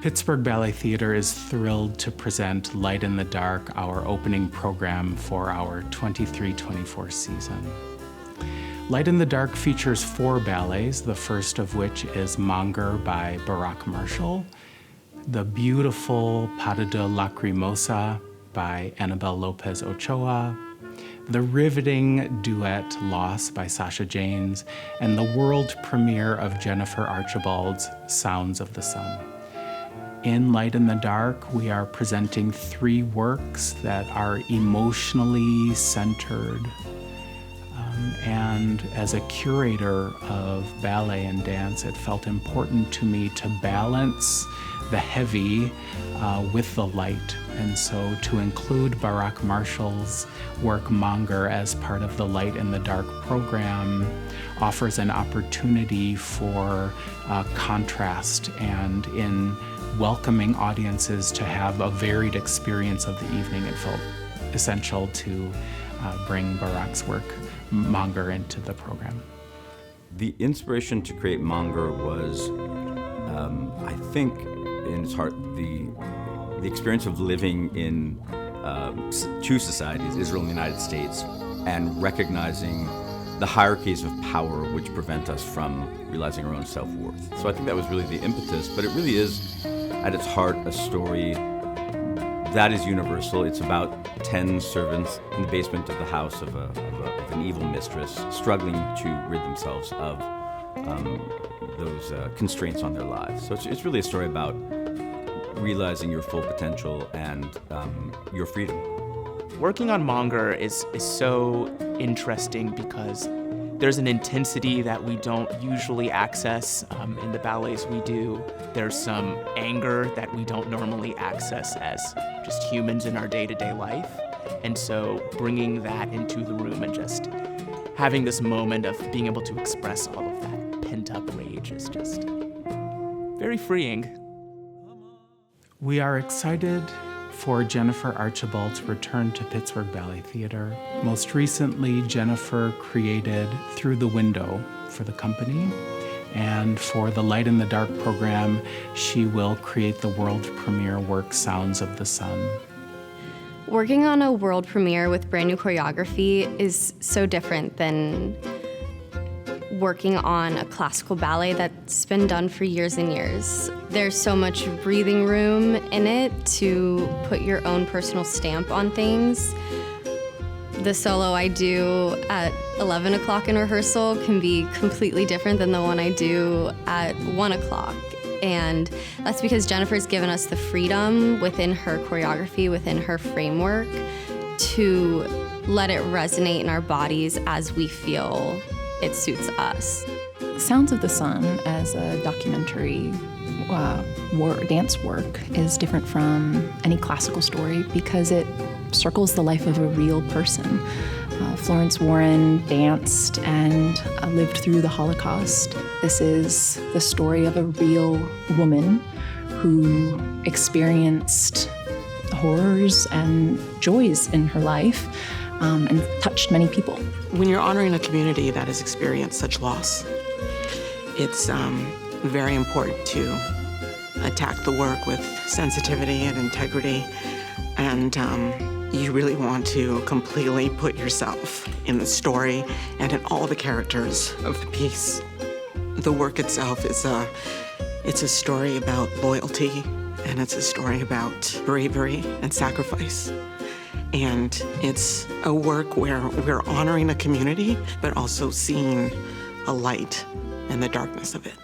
Pittsburgh Ballet Theatre is thrilled to present Light in the Dark, our opening program for our 23-24 season. Light in the Dark features 4 ballets, the first of which is Monger by Barak Marshall, the beautiful Pas de Lacrimosa by Annabelle Lopez Ochoa, the riveting duet Loss by Sasha Janes, and the world premiere of Jennifer Archibald's Sounds of the Sun. In Light in the Dark, we are presenting 3 works that are emotionally centered. And as a curator of ballet and dance, it felt important to me to balance the heavy with the light. And so to include Barak Marshall's work Monger as part of the Light in the Dark program offers an opportunity for contrast and in welcoming audiences to have a varied experience of the evening. It felt essential to bring Barak's work, Monger, into the program. The inspiration to create Monger was, I think, in its heart, the experience of living in 2 societies, Israel and the United States, and recognizing the hierarchies of power which prevent us from realizing our own self-worth. So I think that was really the impetus, but it really is, at its heart, a story that is universal. It's about 10 servants in the basement of the house of an evil mistress struggling to rid themselves of those constraints on their lives. So it's really a story about realizing your full potential and your freedom. Working on Monger is so interesting because there's an intensity that we don't usually access in the ballets we do. There's some anger that we don't normally access as just humans in our day-to-day life. And so bringing that into the room and just having this moment of being able to express all of that pent-up rage is just very freeing. We are excited for Jennifer Archibald's return to Pittsburgh Ballet Theatre. Most recently, Jennifer created Through the Window for the company. And for the Light in the Dark program, she will create the world premiere work Sounds of the Sun. Working on a world premiere with brand new choreography is so different than working on a classical ballet that's been done for years and years. There's so much breathing room in it to put your own personal stamp on things. The solo I do at 11 o'clock in rehearsal can be completely different than the one I do at 1 o'clock. And that's because Jennifer's given us the freedom within her choreography, within her framework, to let it resonate in our bodies as we feel it suits us. Sounds of the Sun as a documentary dance work is different from any classical story because it circles the life of a real person. Florence Warren danced and lived through the Holocaust. This is the story of a real woman who experienced horrors and joys in her life and touched many people. When you're honoring a community that has experienced such loss, it's very important to attack the work with sensitivity and integrity, and you really want to completely put yourself in the story and in all the characters of the piece. The work itself is it's a story about loyalty, and it's a story about bravery and sacrifice. And it's a work where we're honoring a community, but also seeing a light in the darkness of it.